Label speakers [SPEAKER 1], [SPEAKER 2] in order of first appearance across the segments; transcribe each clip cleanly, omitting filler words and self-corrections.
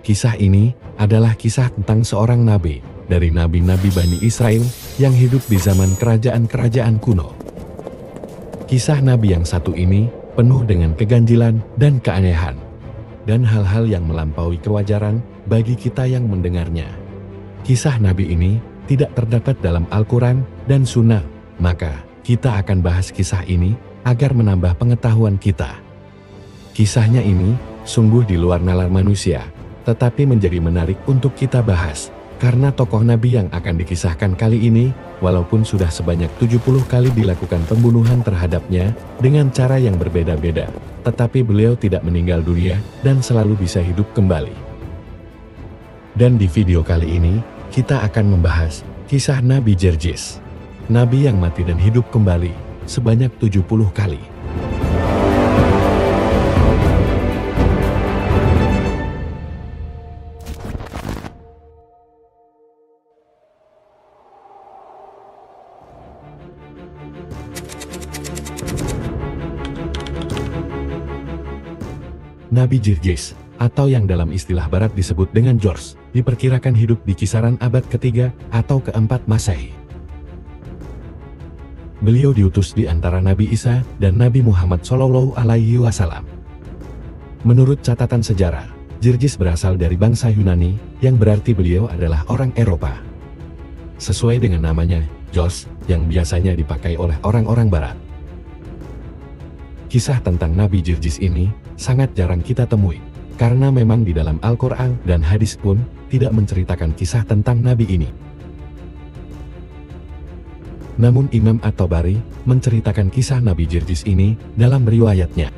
[SPEAKER 1] Kisah ini adalah kisah tentang seorang nabi dari nabi-nabi Bani Israel yang hidup di zaman kerajaan-kerajaan kuno. Kisah nabi yang satu ini penuh dengan keganjilan dan keanehan, dan hal-hal yang melampaui kewajaran bagi kita yang mendengarnya. Kisah nabi ini tidak terdapat dalam Al-Quran dan Sunnah, maka kita akan bahas kisah ini agar menambah pengetahuan kita. Kisahnya ini sungguh di luar nalar manusia, tetapi menjadi menarik untuk kita bahas, karena tokoh nabi yang akan dikisahkan kali ini, walaupun sudah sebanyak 70 kali dilakukan pembunuhan terhadapnya dengan cara yang berbeda-beda, tetapi beliau tidak meninggal dunia dan selalu bisa hidup kembali. Dan di video kali ini, kita akan membahas kisah Nabi Jerjis, nabi yang mati dan hidup kembali sebanyak 70 kali. Nabi Jerjis, atau yang dalam istilah barat disebut dengan George, diperkirakan hidup di kisaran abad ketiga atau keempat Masehi. Beliau diutus di antara Nabi Isa dan Nabi Muhammad SAW. Menurut catatan sejarah, Jerjis berasal dari bangsa Yunani, yang berarti beliau adalah orang Eropa. Sesuai dengan namanya, George, yang biasanya dipakai oleh orang-orang barat. Kisah tentang Nabi Jerjis ini sangat jarang kita temui, karena memang di dalam Al-Quran dan hadis pun tidak menceritakan kisah tentang nabi ini. Namun Imam At-Tabari menceritakan kisah Nabi Jerjis ini dalam riwayatnya.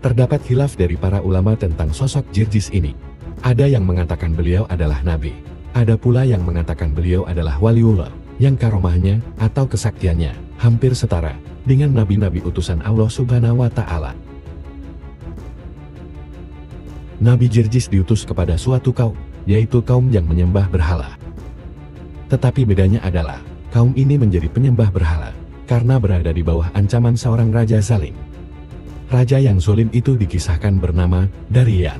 [SPEAKER 1] Terdapat khilaf dari para ulama tentang sosok Jerjis ini. Ada yang mengatakan beliau adalah nabi, ada pula yang mengatakan beliau adalah waliullah, yang karomahnya atau kesaktiannya hampir setara dengan nabi-nabi utusan Allah Subhanahu wa Ta'ala. Nabi Jerjis diutus kepada suatu kaum, yaitu kaum yang menyembah berhala. Tetapi bedanya adalah, kaum ini menjadi penyembah berhala, karena berada di bawah ancaman seorang raja zalim. Raja yang zalim itu dikisahkan bernama Darian.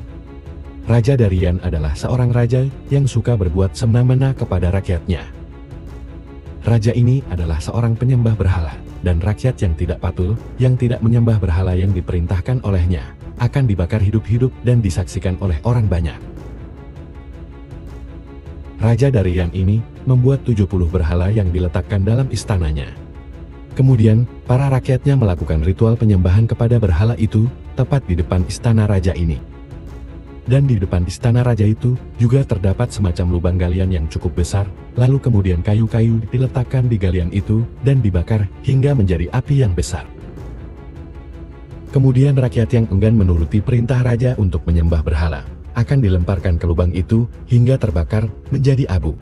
[SPEAKER 1] Raja Darian adalah seorang raja yang suka berbuat semena-mena kepada rakyatnya. Raja ini adalah seorang penyembah berhala, dan rakyat yang tidak patuh, yang tidak menyembah berhala yang diperintahkan olehnya, akan dibakar hidup-hidup dan disaksikan oleh orang banyak. Raja Darian ini membuat 70 berhala yang diletakkan dalam istananya. Kemudian, para rakyatnya melakukan ritual penyembahan kepada berhala itu, tepat di depan istana raja ini. Dan di depan istana raja itu, juga terdapat semacam lubang galian yang cukup besar, lalu kemudian kayu-kayu diletakkan di galian itu, dan dibakar hingga menjadi api yang besar. Kemudian rakyat yang enggan menuruti perintah raja untuk menyembah berhala, akan dilemparkan ke lubang itu, hingga terbakar menjadi abu.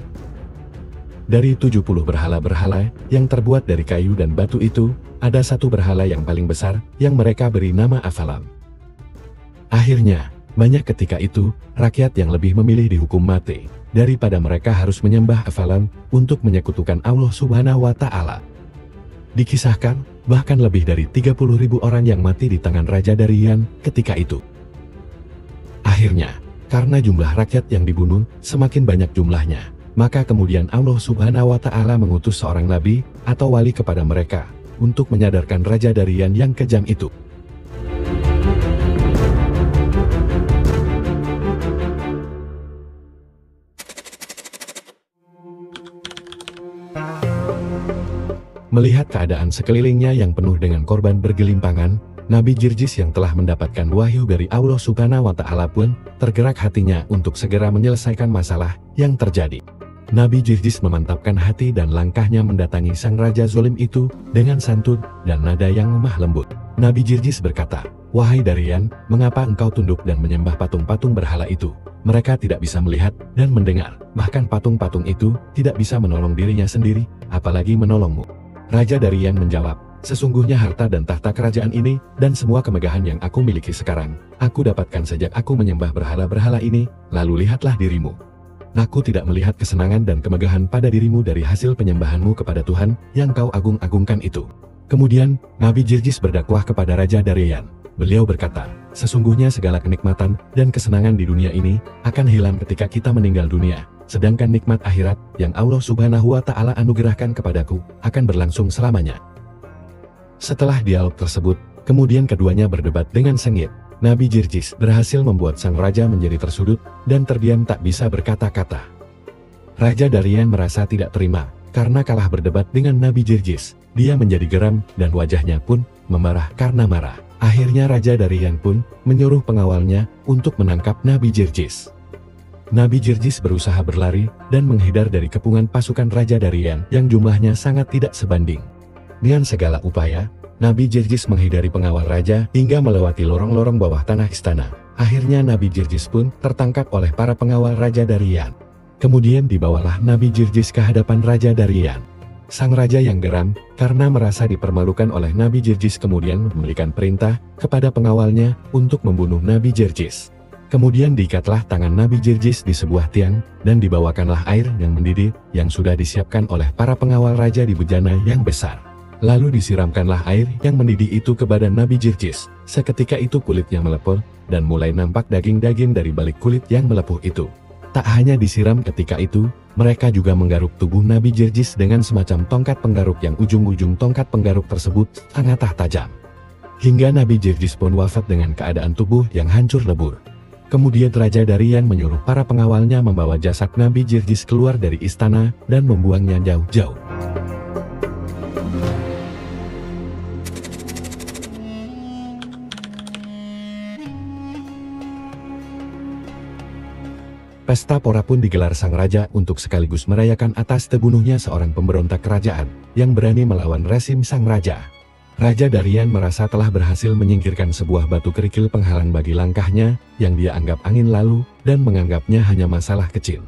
[SPEAKER 1] Dari 70 berhala-berhala yang terbuat dari kayu dan batu itu, ada satu berhala yang paling besar, yang mereka beri nama Afalam. Akhirnya, banyak ketika itu, rakyat yang lebih memilih dihukum mati, daripada mereka harus menyembah Afalam, untuk menyekutukan Allah Subhanahu wa Ta'ala. Dikisahkan, bahkan lebih dari 30.000 orang yang mati di tangan Raja Darian ketika itu. Akhirnya, karena jumlah rakyat yang dibunuh semakin banyak jumlahnya, maka kemudian Allah Subhanahu wa Ta'ala mengutus seorang nabi atau wali kepada mereka untuk menyadarkan Raja Darian yang kejam itu. Melihat keadaan sekelilingnya yang penuh dengan korban bergelimpangan, Nabi Jerjis yang telah mendapatkan wahyu dari Allah Subhanahu wa Ta'ala pun tergerak hatinya untuk segera menyelesaikan masalah yang terjadi. Nabi Jerjis memantapkan hati dan langkahnya mendatangi sang raja zalim itu dengan santun dan nada yang lemah lembut. Nabi Jerjis berkata, "Wahai Darian, mengapa engkau tunduk dan menyembah patung-patung berhala itu? Mereka tidak bisa melihat dan mendengar, bahkan patung-patung itu tidak bisa menolong dirinya sendiri, apalagi menolongmu." Raja Darian menjawab, "Sesungguhnya harta dan tahta kerajaan ini, dan semua kemegahan yang aku miliki sekarang, aku dapatkan sejak aku menyembah berhala-berhala ini, lalu lihatlah dirimu. Aku tidak melihat kesenangan dan kemegahan pada dirimu dari hasil penyembahanmu kepada Tuhan, yang kau agung-agungkan itu." Kemudian, Nabi Jerjis berdakwah kepada Raja Darian. Beliau berkata, Sesungguhnya segala kenikmatan dan kesenangan di dunia ini akan hilang ketika kita meninggal dunia. Sedangkan nikmat akhirat yang Allah Subhanahu wa Ta'ala anugerahkan kepadaku akan berlangsung selamanya. Setelah dialog tersebut, kemudian keduanya berdebat dengan sengit. Nabi Jirjis berhasil membuat sang raja menjadi tersudut dan terdiam tak bisa berkata-kata. Raja Darian merasa tidak terima karena kalah berdebat dengan Nabi Jirjis. Dia menjadi geram dan wajahnya pun memarah karena marah. Akhirnya Raja Darian pun menyuruh pengawalnya untuk menangkap Nabi Jirjis. Nabi Jirjis berusaha berlari dan menghindar dari kepungan pasukan Raja Darian yang jumlahnya sangat tidak sebanding. Dengan segala upaya, Nabi Jirjis menghindari pengawal raja hingga melewati lorong-lorong bawah tanah istana. Akhirnya Nabi Jirjis pun tertangkap oleh para pengawal Raja Darian. Kemudian dibawalah Nabi Jirjis ke hadapan Raja Darian. Sang raja yang geram karena merasa dipermalukan oleh Nabi Jirjis kemudian memberikan perintah kepada pengawalnya untuk membunuh Nabi Jirjis. Kemudian diikatlah tangan Nabi Jirjis di sebuah tiang dan dibawakanlah air yang mendidih yang sudah disiapkan oleh para pengawal raja di bejana yang besar. Lalu disiramkanlah air yang mendidih itu ke badan Nabi Jirjis. Seketika itu kulitnya melepur dan mulai nampak daging-daging dari balik kulit yang melepuh itu. Tak hanya disiram ketika itu, mereka juga menggaruk tubuh Nabi Jirjis dengan semacam tongkat penggaruk yang ujung-ujung tongkat penggaruk tersebut sangatlah tajam. Hingga Nabi Jirjis pun wafat dengan keadaan tubuh yang hancur lebur. Kemudian Raja Darian menyuruh para pengawalnya membawa jasad Nabi Jirjis keluar dari istana dan membuangnya jauh-jauh. Pesta pora pun digelar sang raja untuk sekaligus merayakan atas terbunuhnya seorang pemberontak kerajaan yang berani melawan rezim sang raja. Raja Darian merasa telah berhasil menyingkirkan sebuah batu kerikil penghalang bagi langkahnya yang dia anggap angin lalu dan menganggapnya hanya masalah kecil.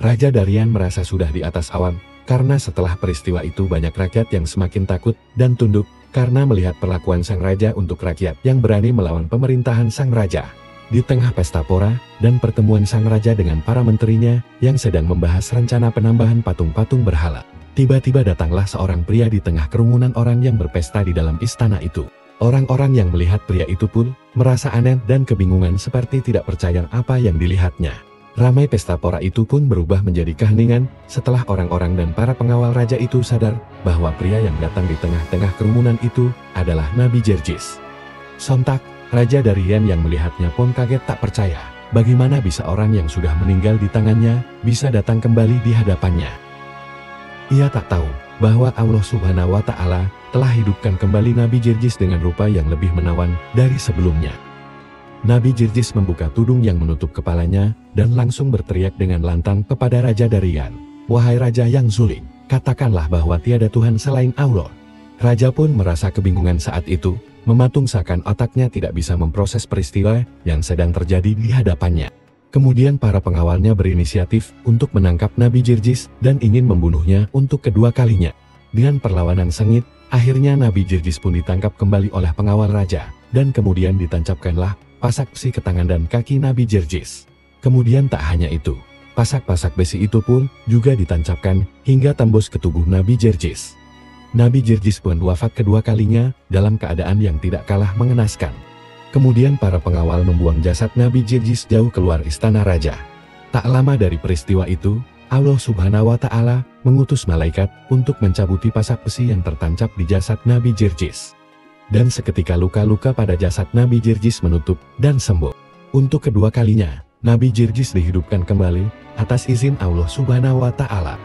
[SPEAKER 1] Raja Darian merasa sudah di atas awan karena setelah peristiwa itu banyak rakyat yang semakin takut dan tunduk karena melihat perlakuan sang raja untuk rakyat yang berani melawan pemerintahan sang raja. Di tengah pesta pora dan pertemuan sang raja dengan para menterinya yang sedang membahas rencana penambahan patung-patung berhala, tiba-tiba datanglah seorang pria di tengah kerumunan orang yang berpesta di dalam istana itu. Orang-orang yang melihat pria itu pun merasa aneh dan kebingungan seperti tidak percaya apa yang dilihatnya. Ramai pesta pora itu pun berubah menjadi keheningan setelah orang-orang dan para pengawal raja itu sadar bahwa pria yang datang di tengah-tengah kerumunan itu adalah Nabi Jirjis. Sontak, Raja Darian yang melihatnya pun kaget tak percaya, bagaimana bisa orang yang sudah meninggal di tangannya bisa datang kembali di hadapannya. Ia tak tahu bahwa Allah Subhanahu wa Ta'ala telah hidupkan kembali Nabi Jirjis dengan rupa yang lebih menawan dari sebelumnya. Nabi Jirjis membuka tudung yang menutup kepalanya dan langsung berteriak dengan lantang kepada Raja Darian, "Wahai Raja yang zulim, katakanlah bahwa tiada Tuhan selain Allah." Raja pun merasa kebingungan saat itu, mematung seakan otaknya tidak bisa memproses peristiwa yang sedang terjadi di hadapannya. Kemudian para pengawalnya berinisiatif untuk menangkap Nabi Jirjis dan ingin membunuhnya untuk kedua kalinya. Dengan perlawanan sengit, akhirnya Nabi Jirjis pun ditangkap kembali oleh pengawal raja, dan kemudian ditancapkanlah pasak besi ke tangan dan kaki Nabi Jirjis. Kemudian tak hanya itu, pasak-pasak besi itu pun juga ditancapkan hingga tembus ke tubuh Nabi Jirjis. Nabi Jirjis pun wafat kedua kalinya dalam keadaan yang tidak kalah mengenaskan. Kemudian para pengawal membuang jasad Nabi Jirjis jauh keluar istana raja. Tak lama dari peristiwa itu, Allah Subhanahu wa Ta'ala mengutus malaikat untuk mencabuti pasak besi yang tertancap di jasad Nabi Jirjis. Dan seketika luka-luka pada jasad Nabi Jirjis menutup dan sembuh. Untuk kedua kalinya, Nabi Jirjis dihidupkan kembali atas izin Allah Subhanahu wa Ta'ala.